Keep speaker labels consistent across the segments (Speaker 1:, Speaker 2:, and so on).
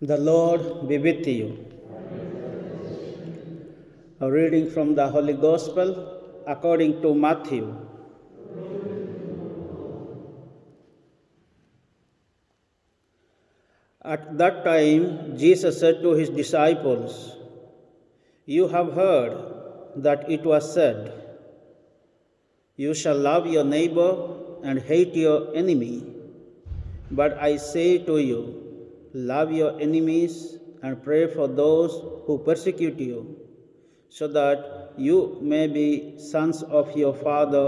Speaker 1: The Lord be with you. A reading from the Holy Gospel according to Matthew. At that time, Jesus said to his disciples, "You have heard that it was said, 'You shall love your neighbor and hate your enemy.' But I say to you, love your enemies and pray for those who persecute you, so that you may be sons of your Father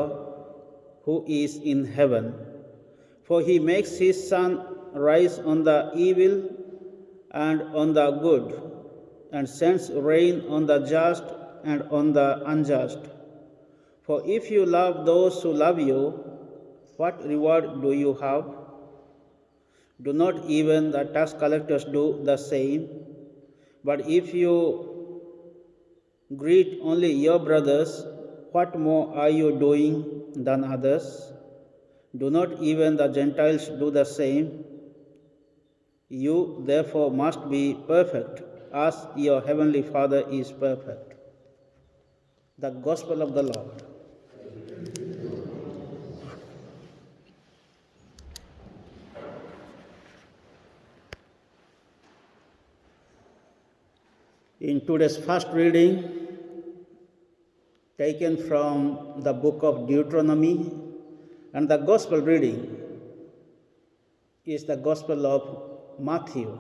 Speaker 1: who is in heaven. For he makes his sun rise on the evil and on the good, and sends rain on the just and on the unjust. For if you love those who love you, what reward do you have? Do not even the tax collectors do the same? But if you greet only your brothers, what more are you doing than others? Do not even the Gentiles do the same? You therefore must be perfect, as your heavenly Father is perfect." The Gospel of the Lord. In today's first reading, taken from the book of Deuteronomy, and the Gospel reading is the Gospel of Matthew.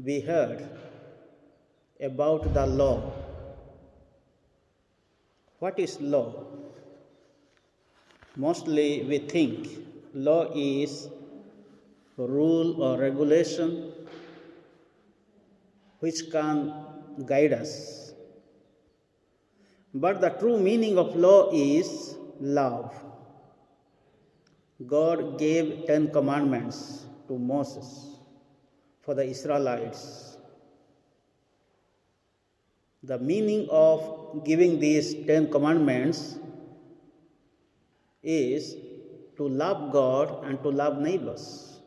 Speaker 1: We heard about the law. What is law? Mostly we think law is rule or regulation which can guide us. But the true meaning of law is love. God gave 10 commandments to Moses for the Israelites. The meaning of giving these 10 commandments is to love God and to love neighbors.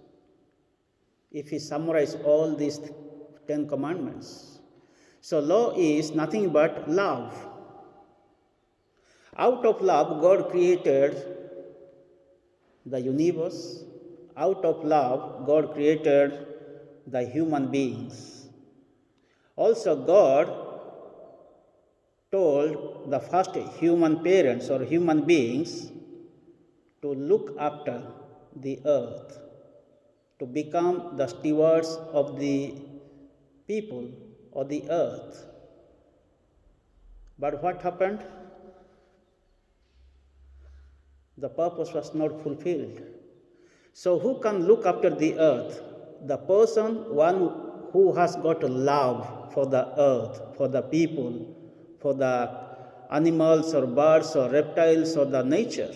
Speaker 1: If we summarize all these 10 commandments. So law is nothing but love. Out of love, God created the universe. Out of love, God created the human beings. Also, God told the first human parents or human beings to look after the earth, to become the stewards of the people or the earth. But what happened? The purpose was not fulfilled. So who can look after the earth? The person, one who has got love for the earth, for the people, for the animals or birds or reptiles or the nature.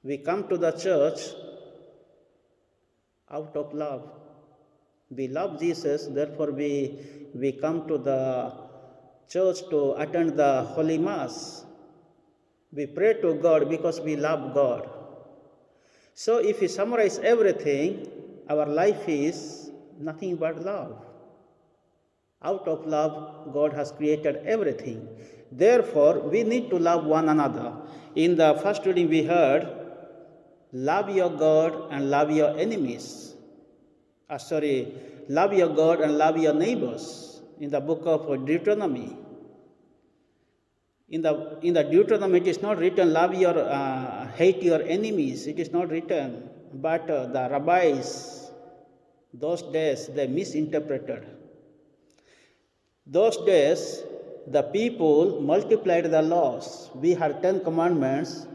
Speaker 1: We come to the church out of love. We love Jesus, therefore we come to the church to attend the Holy Mass. We pray to God because we love God. So if we summarize everything, our life is nothing but love. Out of love, God has created everything. Therefore, we need to love one another. In the first reading we heard, love your God and love your enemies. Love your God and love your neighbors in the book of Deuteronomy. In the Deuteronomy, it is not written, hate your enemies. It is not written. But the rabbis, those days, they misinterpreted. Those days, the people multiplied the laws. We had 10 commandments.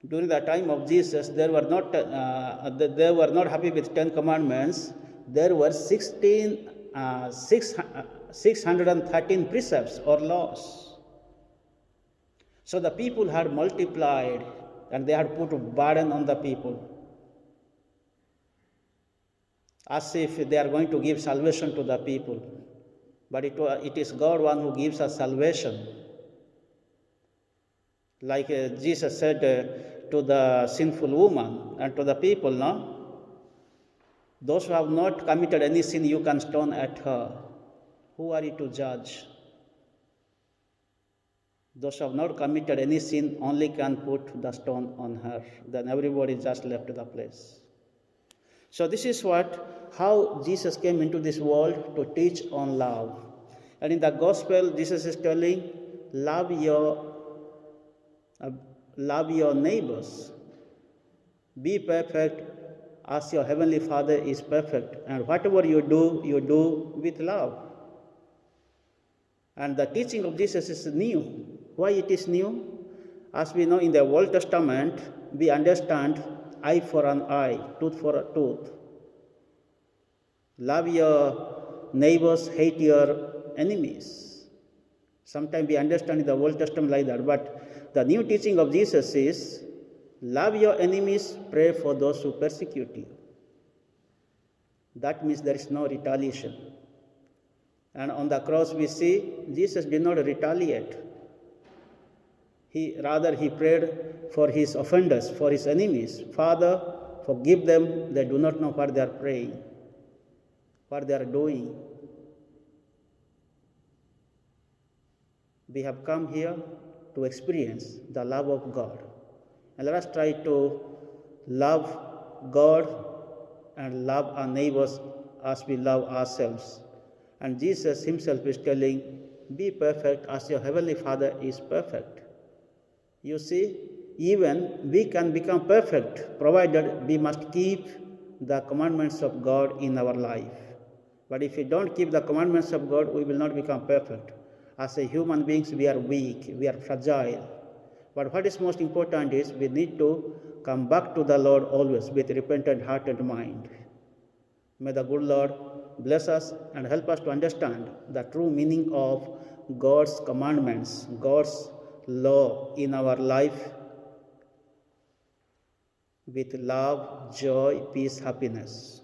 Speaker 1: During the time of Jesus, they were not happy with 10 commandments. There were 613 precepts or laws. So the people had multiplied and they had put a burden on the people, as if they are going to give salvation to the people. But it is God one who gives us salvation. Like Jesus said to the sinful woman and to the people, no? Those who have not committed any sin, you can stone at her. Who are you to judge? Those who have not committed any sin only can put the stone on her. Then everybody just left the place. So this is how Jesus came into this world to teach on love. And in the gospel, Jesus is telling, love your neighbors. Be perfect as your heavenly Father is perfect. And whatever you do with love. And the teaching of Jesus is new. Why it is new? As we know, in the Old Testament, we understand eye for an eye, tooth for a tooth. Love your neighbors, hate your enemies. Sometimes we understand in the Old Testament like that, but the new teaching of Jesus is, love your enemies, pray for those who persecute you. That means there is no retaliation. And on the cross we see Jesus did not retaliate. He prayed for his offenders, for his enemies. Father, forgive them, they do not know what they are praying, what they are doing. We have come here to experience the love of God. And let us try to love God and love our neighbors as we love ourselves. And Jesus himself is telling, be perfect as your heavenly Father is perfect. You see, even we can become perfect, provided we must keep the commandments of God in our life. But if we don't keep the commandments of God, we will not become perfect. As a human beings, we are weak, we are fragile. But what is most important is we need to come back to the Lord always with repentant heart and mind. May the good Lord bless us and help us to understand the true meaning of God's commandments, God's law in our life with love, joy, peace, happiness.